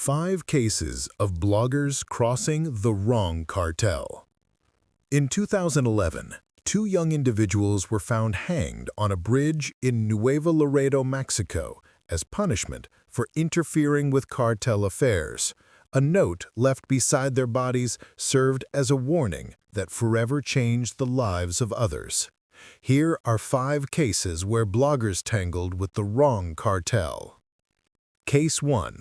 5 cases of bloggers crossing the wrong cartel. In 2011, 2 young individuals were found hanged on a bridge in Nuevo, Laredo, Mexico, as punishment for interfering with cartel affairs. A note left beside their bodies served as a warning that forever changed the lives of others. Here are 5 cases where bloggers tangled with the wrong cartel. Case 1.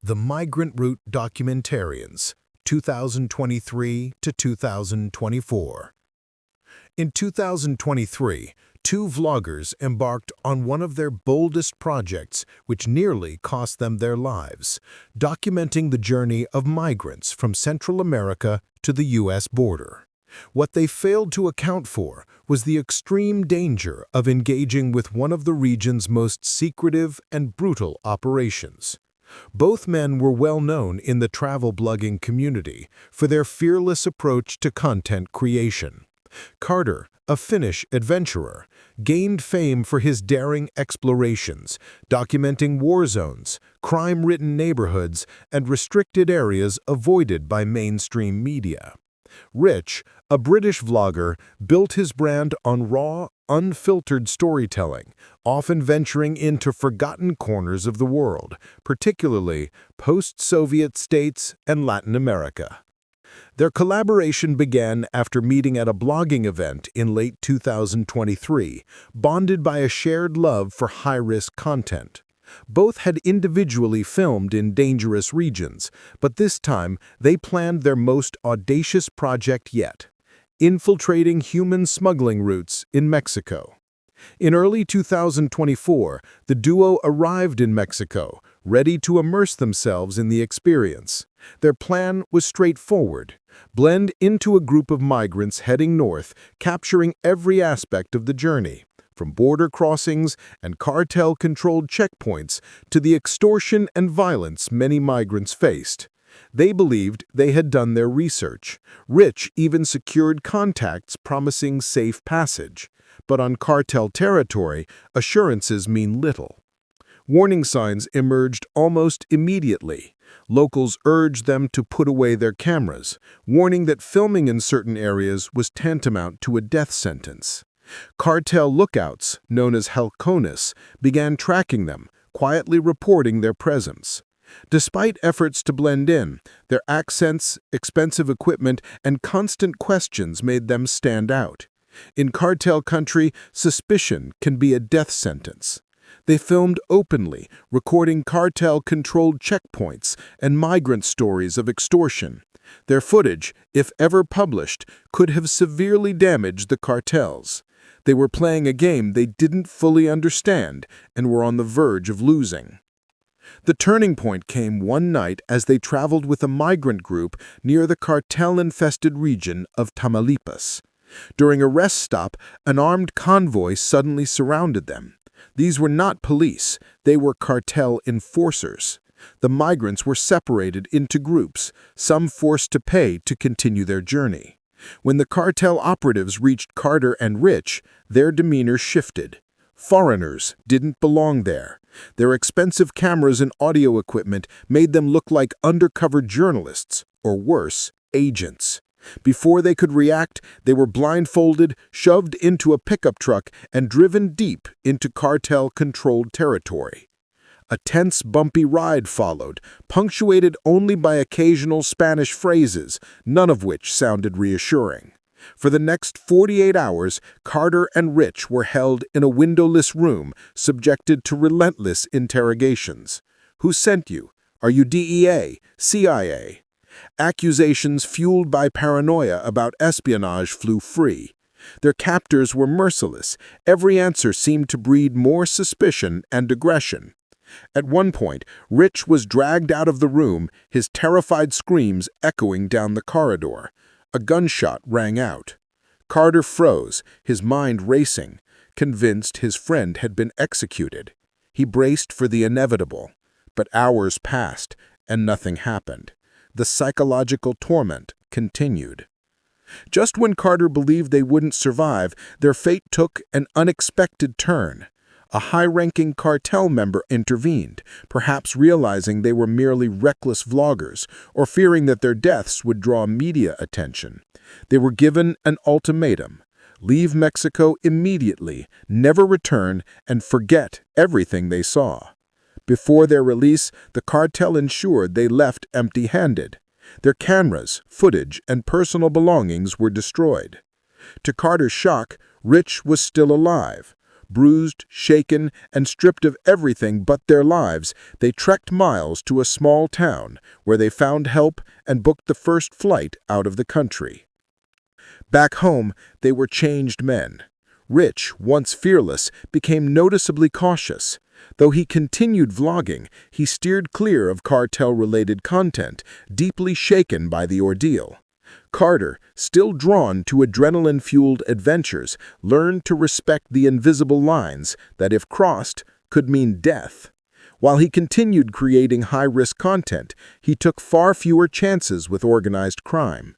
The Migrant Route Documentarians, 2023 to 2024. In 2023, 2 vloggers embarked on one of their boldest projects, which nearly cost them their lives, documenting the journey of migrants from Central America to the U.S. border. What they failed to account for was the extreme danger of engaging with one of the region's most secretive and brutal operations. Both men were well known in the travel blogging community for their fearless approach to content creation. Carter, a Finnish adventurer, gained fame for his daring explorations, documenting war zones, crime-ridden neighborhoods, and restricted areas avoided by mainstream media. Rich, a British vlogger, built his brand on raw, unfiltered storytelling, often venturing into forgotten corners of the world, particularly post-Soviet states and Latin America. Their collaboration began after meeting at a blogging event in late 2023, bonded by a shared love for high-risk content. Both had individually filmed in dangerous regions, but this time they planned their most audacious project yet: infiltrating human smuggling routes in Mexico. In early 2024, the duo arrived in Mexico, ready to immerse themselves in the experience. Their plan was straightforward: blend into a group of migrants heading north, capturing every aspect of the journey, from border crossings and cartel-controlled checkpoints to the extortion and violence many migrants faced. They believed they had done their research. Rich even secured contacts promising safe passage. But on cartel territory, assurances mean little. Warning signs emerged almost immediately. Locals urged them to put away their cameras, warning that filming in certain areas was tantamount to a death sentence. Cartel lookouts, known as halcones, began tracking them, quietly reporting their presence. Despite efforts to blend in, their accents, expensive equipment, and constant questions made them stand out. In cartel country, suspicion can be a death sentence. They filmed openly, recording cartel-controlled checkpoints and migrant stories of extortion. Their footage, if ever published, could have severely damaged the cartels. They were playing a game they didn't fully understand and were on the verge of losing. The turning point came one night as they traveled with a migrant group near the cartel-infested region of Tamaulipas. During a rest stop, an armed convoy suddenly surrounded them. These were not police, they were cartel enforcers. The migrants were separated into groups, some forced to pay to continue their journey. When the cartel operatives reached Carter and Rich, their demeanor shifted. Foreigners didn't belong there. Their expensive cameras and audio equipment made them look like undercover journalists, or worse, agents. Before they could react, they were blindfolded, shoved into a pickup truck, and driven deep into cartel-controlled territory. A tense, bumpy ride followed, punctuated only by occasional Spanish phrases, none of which sounded reassuring. For the next 48 hours, Carter and Rich were held in a windowless room, subjected to relentless interrogations. Who sent you? Are you DEA? CIA? Accusations fueled by paranoia about espionage flew free. Their captors were merciless. Every answer seemed to breed more suspicion and aggression. At one point, Rich was dragged out of the room, his terrified screams echoing down the corridor. A gunshot rang out. Carter froze, his mind racing, convinced his friend had been executed. He braced for the inevitable. But hours passed, and nothing happened. The psychological torment continued. Just when Carter believed they wouldn't survive, their fate took an unexpected turn. a high-ranking cartel member intervened, perhaps realizing they were merely reckless vloggers or fearing that their deaths would draw media attention. They were given an ultimatum: leave Mexico immediately, never return, and forget everything they saw. Before their release, the cartel ensured they left empty-handed. Their cameras, footage, and personal belongings were destroyed. To Carter's shock, Rich was still alive. Bruised, shaken, and stripped of everything but their lives, they trekked miles to a small town where they found help and booked the first flight out of the country. Back home, they were changed men. Rich, once fearless, became noticeably cautious. Though he continued vlogging, he steered clear of cartel-related content, deeply shaken by the ordeal. Carter, still drawn to adrenaline-fueled adventures, learned to respect the invisible lines that, if crossed, could mean death. While he continued creating high-risk content, he took far fewer chances with organized crime.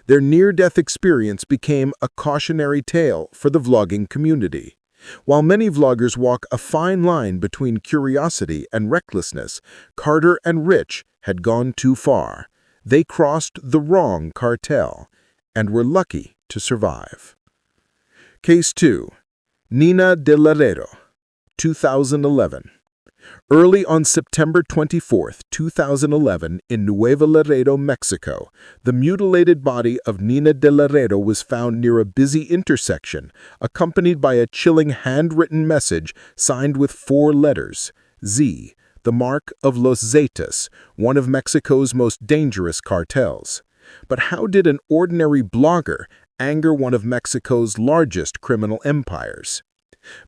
Their near-death experience became a cautionary tale for the vlogging community. While many vloggers walk a fine line between curiosity and recklessness, Carter and Rich had gone too far. They crossed the wrong cartel and were lucky to survive. Case 2. Nina de Laredo, 2011. Early on September 24, 2011, in Nuevo Laredo, Mexico, the mutilated body of Nina de Laredo was found near a busy intersection, accompanied by a chilling handwritten message signed with 4 letters, Z, the mark of Los Zetas, one of Mexico's most dangerous cartels. But how did an ordinary blogger anger one of Mexico's largest criminal empires?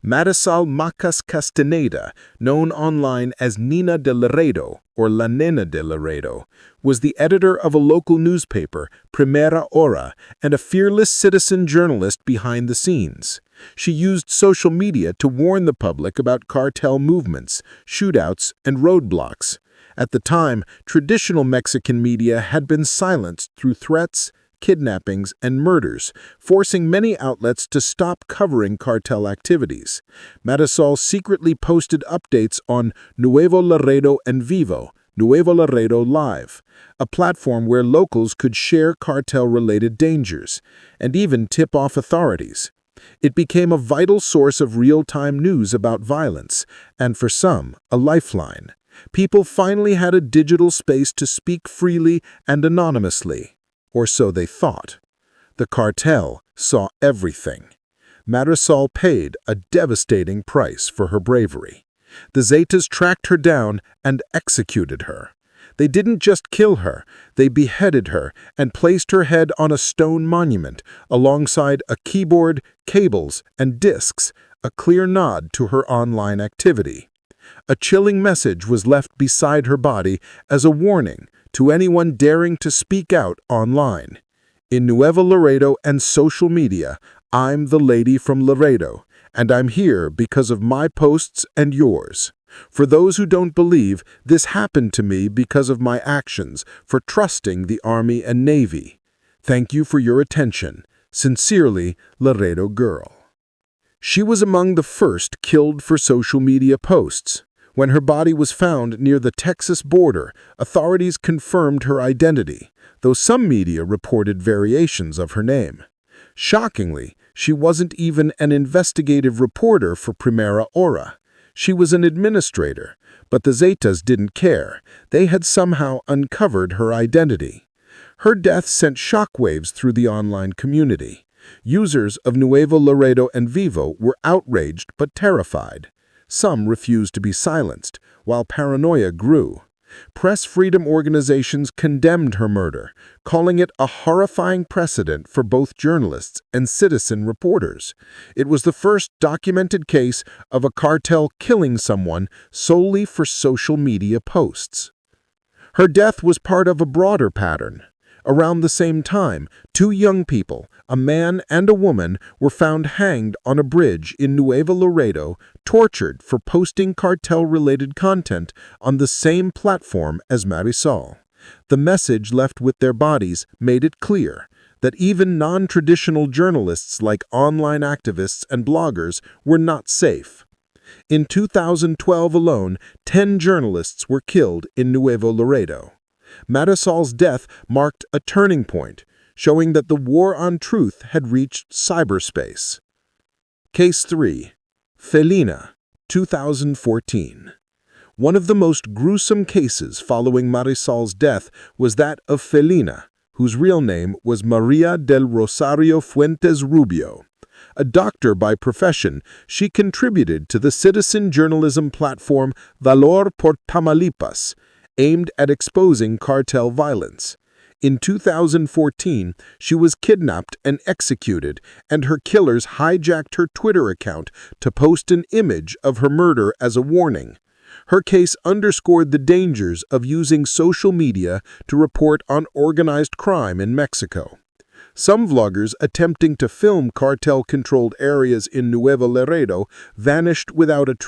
Marisol Macas Castaneda, known online as Nina de Laredo or La Nena de Laredo, was the editor of a local newspaper, Primera Hora, and a fearless citizen journalist behind the scenes. She used social media to warn the public about cartel movements, shootouts, and roadblocks. At the time, traditional Mexican media had been silenced through threats, kidnappings, and murders, forcing many outlets to stop covering cartel activities. Marisol secretly posted updates on Nuevo Laredo and Vivo, Nuevo Laredo Live, a platform where locals could share cartel-related dangers, and even tip off authorities. It became a vital source of real-time news about violence, and for some, a lifeline. People finally had a digital space to speak freely and anonymously. Or so they thought. The cartel saw everything. Marisol paid a devastating price for her bravery. The Zetas tracked her down and executed her. They didn't just kill her, they beheaded her and placed her head on a stone monument alongside a keyboard, cables, and discs, a clear nod to her online activity. A chilling message was left beside her body as a warning to anyone daring to speak out online. In Nuevo Laredo and social media, I'm the lady from Laredo, and I'm here because of my posts and yours. For those who don't believe, this happened to me because of my actions, for trusting the Army and Navy. Thank you for your attention. Sincerely, Laredo Girl. She was among the first killed for social media posts. When her body was found near the Texas border, authorities confirmed her identity, though some media reported variations of her name. Shockingly, she wasn't even an investigative reporter for Primera Hora. She was an administrator, but the Zetas didn't care. They had somehow uncovered her identity. Her death sent shockwaves through the online community. Users of Nuevo Laredo and Vivo were outraged but terrified. Some refused to be silenced, while paranoia grew. Press freedom organizations condemned her murder, calling it a horrifying precedent for both journalists and citizen reporters. It was the first documented case of a cartel killing someone solely for social media posts. Her death was part of a broader pattern. Around the same time, 2 young people, a man and a woman, were found hanged on a bridge in Nuevo Laredo, tortured for posting cartel-related content on the same platform as Marisol. The message left with their bodies made it clear that even non-traditional journalists like online activists and bloggers were not safe. In 2012 alone, 10 journalists were killed in Nuevo Laredo. Marisol's death marked a turning point, showing that the war on truth had reached cyberspace. Case 3. Felina, 2014. One of the most gruesome cases following Marisol's death was that of Felina, whose real name was Maria del Rosario Fuentes Rubio. A doctor by profession, she contributed to the citizen journalism platform Valor por Tamaulipas, aimed at exposing cartel violence. In 2014, she was kidnapped and executed, and her killers hijacked her Twitter account to post an image of her murder as a warning. Her case underscored the dangers of using social media to report on organized crime in Mexico. Some vloggers attempting to film cartel-controlled areas in Nuevo Laredo vanished without a trace.